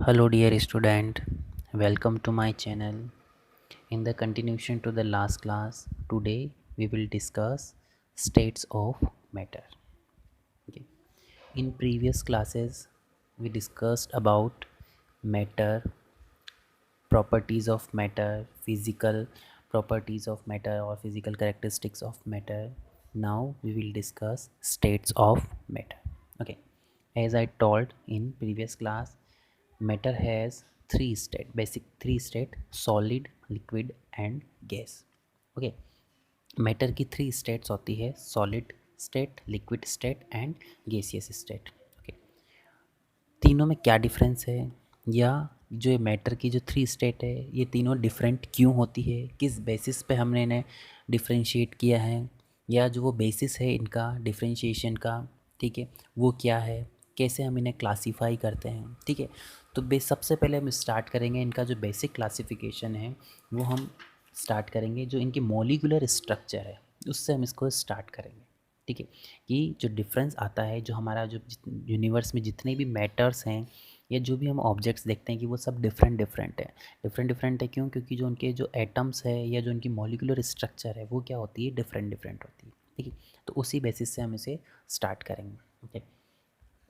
Hello dear student, welcome to my channel. In the continuation to the last class, today we will discuss states of matter. Okay. In previous classes, we discussed about matter, properties of matter, physical properties of matter or physical characteristics of matter. Now we will discuss states of matter. Okay. As I told in previous class, matter has basic three state: solid, liquid and gas. Okay. Matter की three states होती है: solid state, liquid state and gaseous state. Okay, तीनों में क्या difference है, या जो matter की जो थ्री स्टेट है ये तीनों डिफरेंट क्यों होती है, किस बेसिस पे हमने इन्हें डिफरेंशिएट किया है, या जो वो बेसिस है इनका डिफरेंशिएशन का, ठीक है, वो क्या है, कैसे हम इन्हें क्लासीफाई करते हैं। ठीक है, तो सबसे पहले हम स्टार्ट करेंगे इनका जो बेसिक क्लासिफिकेशन है वो हम स्टार्ट करेंगे, जो इनकी मॉलिक्यूलर स्ट्रक्चर है उससे हम इसको स्टार्ट करेंगे। ठीक है, कि जो डिफरेंस आता है, जो हमारा जो यूनिवर्स में जितने भी मैटर्स हैं या जो भी हम ऑब्जेक्ट्स देखते हैं कि वो सब डिफरेंट डिफरेंट है। डिफरेंट डिफरेंट है क्यों? क्योंकि जो उनके जो एटम्स है या जो उनकी मॉलिक्यूलर स्ट्रक्चर है वो क्या होती है, डिफरेंट डिफरेंट होती है। ठीक है, तो उसी बेसिस से हम इसे स्टार्ट करेंगे। ओके,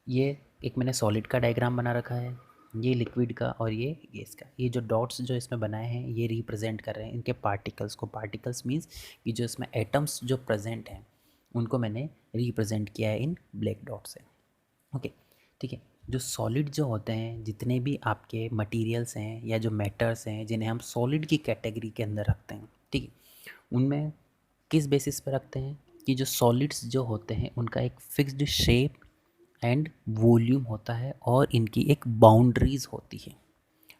ये एक मैंने सॉलिड का डायग्राम बना रखा है, ये लिक्विड का और ये गैस का। ये जो डॉट्स जो इसमें बनाए हैं ये रिप्रेजेंट कर रहे हैं इनके पार्टिकल्स को। पार्टिकल्स मीन्स कि जो इसमें एटम्स जो प्रेजेंट हैं उनको मैंने रिप्रेजेंट किया है इन ब्लैक डॉट से। ओके, ठीक है। जो सॉलिड जो होते हैं, जितने भी आपके मटेरियल्स हैं या जो मैटर्स हैं जिन्हें हम सॉलिड की कैटेगरी के अंदर रखते हैं, ठीक है, उनमें किस बेसिस पर रखते हैं कि जो सॉलिड्स जो होते हैं उनका एक फिक्स्ड शेप एंड वॉल्यूम होता है और इनकी एक बाउंड्रीज होती है।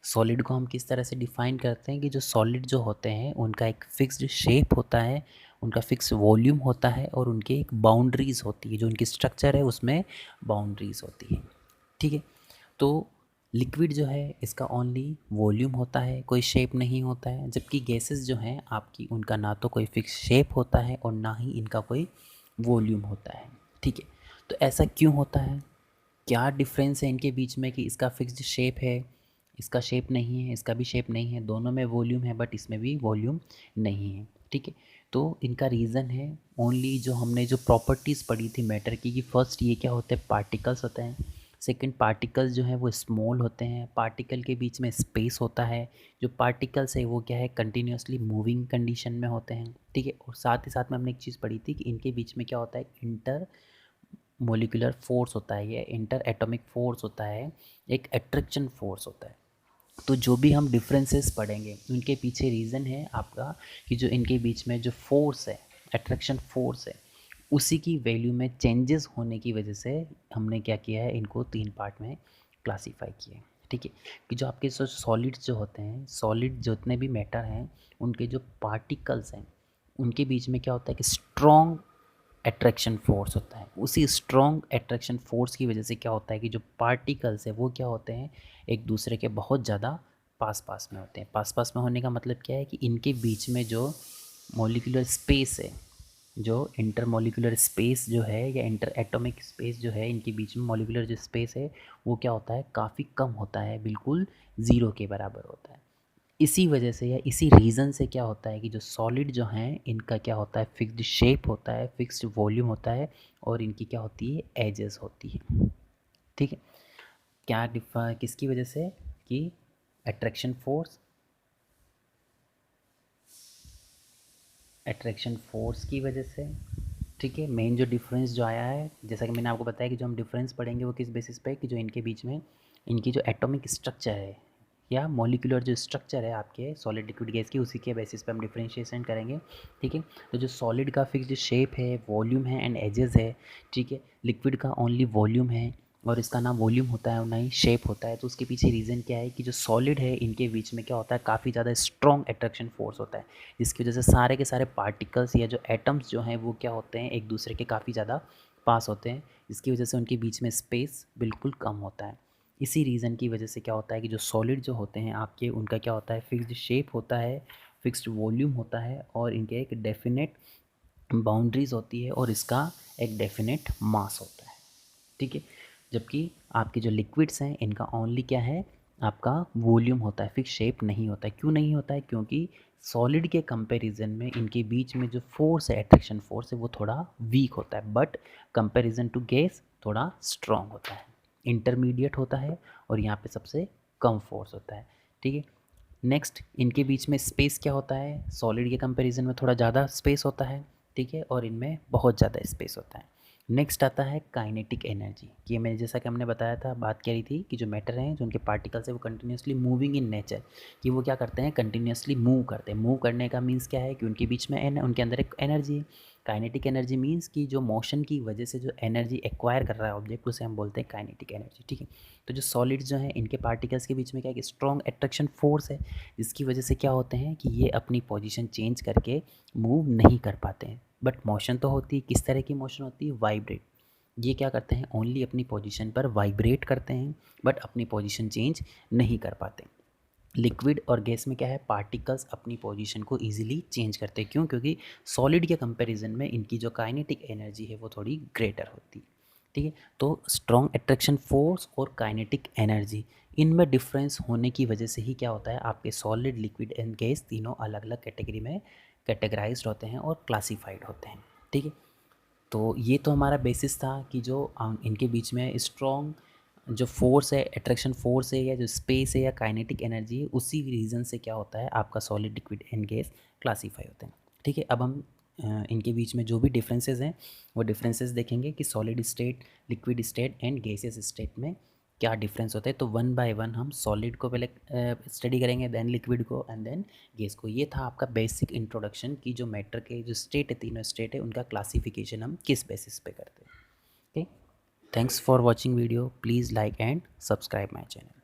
सॉलिड को हम किस तरह से डिफ़ाइन करते हैं कि जो सॉलिड जो होते हैं उनका एक फिक्स्ड शेप होता है, उनका फिक्स वॉल्यूम होता है और उनकी एक बाउंड्रीज होती है, जो उनकी स्ट्रक्चर है उसमें बाउंड्रीज होती है। ठीक है, तो लिक्विड जो है इसका ओनली वॉल्यूम होता है, कोई शेप नहीं होता है, जबकि गैसेस जो हैं आपकी उनका ना तो कोई फिक्स शेप होता है और ना ही इनका कोई वॉल्यूम होता है। ठीक है, तो ऐसा क्यों होता है, क्या डिफरेंस है इनके बीच में कि इसका फिक्स्ड शेप है, इसका शेप नहीं है, इसका भी शेप नहीं है, दोनों में वॉल्यूम है बट इसमें भी वॉल्यूम नहीं है। ठीक है, तो इनका रीज़न है ओनली जो हमने जो प्रॉपर्टीज़ पढ़ी थी मैटर की, कि फर्स्ट ये क्या होते हैं, पार्टिकल्स होते हैं। सेकंड, पार्टिकल्स जो हैं वो स्मॉल होते हैं, पार्टिकल के बीच में स्पेस होता है, जो पार्टिकल्स है वो क्या है, कंटिन्यूसली मूविंग कंडीशन में होते हैं। ठीक है, और साथ ही साथ में हमने एक चीज़ पढ़ी थी कि इनके बीच में क्या होता है, इंटर मोलिकुलर फोर्स होता है, ये इंटर एटॉमिक फोर्स होता है, एक अट्रैक्शन फोर्स होता है। तो जो भी हम डिफरेंसेस पढ़ेंगे उनके पीछे रीज़न है आपका कि जो इनके बीच में जो फोर्स है, अट्रैक्शन फोर्स है, उसी की वैल्यू में चेंजेस होने की वजह से हमने क्या किया है, इनको तीन पार्ट में क्लासीफाई किया है। ठीक है, कि जो आपके सॉलिड्स जो होते हैं, सॉलिड जितने भी मैटर हैं उनके जो पार्टिकल्स हैं उनके बीच में क्या होता है कि स्ट्रॉन्ग अट्रैक्शन फोर्स होता है। उसी स्ट्रॉन्ग अट्रैक्शन फोर्स की वजह से क्या होता है कि जो पार्टिकल्स है वो क्या होते हैं, एक दूसरे के बहुत ज़्यादा पास पास में होते हैं। पास पास में होने का मतलब क्या है कि इनके बीच में जो मॉलिक्यूलर स्पेस है, जो इंटर मॉलिक्यूलर स्पेस जो है या इंटर एटॉमिक स्पेस जो है, इनके बीच में मॉलिक्यूलर जो स्पेस है वो क्या होता है, काफ़ी कम होता है, बिल्कुल ज़ीरो के बराबर होता है। इसी वजह से या इसी रीज़न से क्या होता है कि जो सॉलिड जो हैं इनका क्या होता है, फिक्स्ड शेप होता है, फिक्स्ड वॉल्यूम होता है और इनकी क्या होती है, एजेस होती है। ठीक है, क्या डिफर किसकी वजह से, कि अट्रैक्शन फोर्स, अट्रैक्शन फोर्स की वजह से। ठीक है, मेन जो डिफरेंस जो आया है, जैसा कि मैंने आपको बताया कि जो हम डिफरेंस पढ़ेंगे वो किस बेसिस पे है कि जो इनके बीच में इनकी जो एटॉमिक स्ट्रक्चर है या मॉलिक्यूलर जो स्ट्रक्चर है आपके सॉलिड लिक्विड गैस की, उसी के बेसिस पे हम डिफरेंशिएशन करेंगे। ठीक है, तो जो सॉलिड का फिक्स्ड शेप है, वॉल्यूम है एंड एजेस है, ठीक है, लिक्विड का ओनली वॉल्यूम है और इसका ना वॉल्यूम होता है और ना ही शेप होता है। तो उसके पीछे रीज़न क्या है कि जो सॉलिड है इनके बीच में क्या होता है, काफ़ी ज़्यादा स्ट्रॉन्ग अट्रैक्शन फोर्स होता है, जिसकी वजह से सारे के सारे पार्टिकल्स या जो एटम्स जो हैं वो क्या होते हैं, एक दूसरे के काफ़ी ज़्यादा पास होते हैं, जिसकी वजह से उनके बीच में स्पेस बिल्कुल कम होता है। इसी रीज़न की वजह से क्या होता है कि जो सॉलिड जो होते हैं आपके, उनका क्या होता है, फिक्स्ड शेप होता है, फिक्स्ड वॉल्यूम होता है और इनके एक डेफिनेट बाउंड्रीज होती है और इसका एक डेफिनेट मास होता है। ठीक है, जबकि आपके जो लिक्विड्स हैं इनका ओनली क्या है, आपका वॉल्यूम होता है, फिक्स शेप नहीं होता है। क्यों नहीं होता है? क्योंकि सॉलिड के कंपैरिजन में इनके बीच में जो फोर्स है, अट्रैक्शन फोर्स है, वो थोड़ा वीक होता है, बट कंपैरिजन टू गैस थोड़ा स्ट्रॉन्ग होता है, इंटरमीडिएट होता है, और यहाँ पे सबसे कम फोर्स होता है। ठीक है। नेक्स्ट, इनके बीच में स्पेस क्या होता है? सॉलिड के कंपैरिजन में थोड़ा ज़्यादा स्पेस होता है, ठीक है, और इनमें बहुत ज़्यादा स्पेस होता है। नेक्स्ट आता है काइनेटिक एनर्जी, कि मैंने जैसा कि हमने बताया था, बात करी थी कि जो मैटर हैं, जो उनके पार्टिकल्स है, वो कंटिन्यूसली मूविंग इन नेचर, कि वो क्या करते हैं, कंटिन्यूसली मूव करते हैं। मूव करने का मीन्स क्या है कि उनके बीच में उनके अंदर एक एनर्जी है। काइनेटिक एनर्जी मीन्स कि जो मोशन की वजह से जो एनर्जी एक्वायर कर रहा है ऑब्जेक्ट, उसे हम बोलते हैं काइनेटिक एनर्जी। ठीक है। तो जो सॉलिड्स जो हैं, इनके पार्टिकल्स के बीच में क्या है कि स्ट्रॉन्ग अट्रैक्शन फोर्स है, जिसकी वजह से क्या होते हैं कि ये अपनी पोजीशन चेंज करके मूव नहीं कर पाते हैं। बट मोशन तो होती है, किस तरह की मोशन होती है? वाइब्रेट। ये क्या करते हैं? ओनली अपनी पोजीशन पर वाइब्रेट करते हैं, बट अपनी पोजीशन चेंज नहीं कर पाते। लिक्विड और गैस में क्या है? पार्टिकल्स अपनी पोजीशन को इजीली चेंज करते हैं। क्यों? क्योंकि सॉलिड के कंपैरिजन में इनकी जो काइनेटिक एनर्जी है वो थोड़ी ग्रेटर होती है। ठीक है। तो स्ट्रॉन्ग अट्रैक्शन फोर्स और काइनेटिक एनर्जी, इनमें डिफरेंस होने की वजह से ही क्या होता है, आपके सॉलिड, लिक्विड एंड गैस तीनों अलग अलग कैटेगरी में कैटेगराइज्ड होते हैं और क्लासीफाइड होते हैं। ठीक है। तो ये तो हमारा बेसिस था कि जो इनके बीच में स्ट्रॉन्ग जो फोर्स है, अट्रैक्शन फोर्स है, या जो स्पेस है, या काइनेटिक एनर्जी है, उसी रीज़न से क्या होता है, आपका solid, liquid and gas classify होते हैं। ठीक है। अब हम इनके बीच में जो भी डिफरेंसेस हैं, वो डिफरेंसेस देखेंगे कि solid state, liquid state and gaseous state में क्या डिफरेंस होता है। तो वन बाय वन हम सॉलिड को पहले स्टडी करेंगे, देन लिक्विड को, एंड देन गैस को। ये था आपका बेसिक इंट्रोडक्शन कि जो मैटर के जो स्टेट है, तीनों स्टेट है, उनका क्लासिफिकेशन हम किस बेसिस पे करते हैं। Okay, thanks for watching video. Please like and subscribe my channel.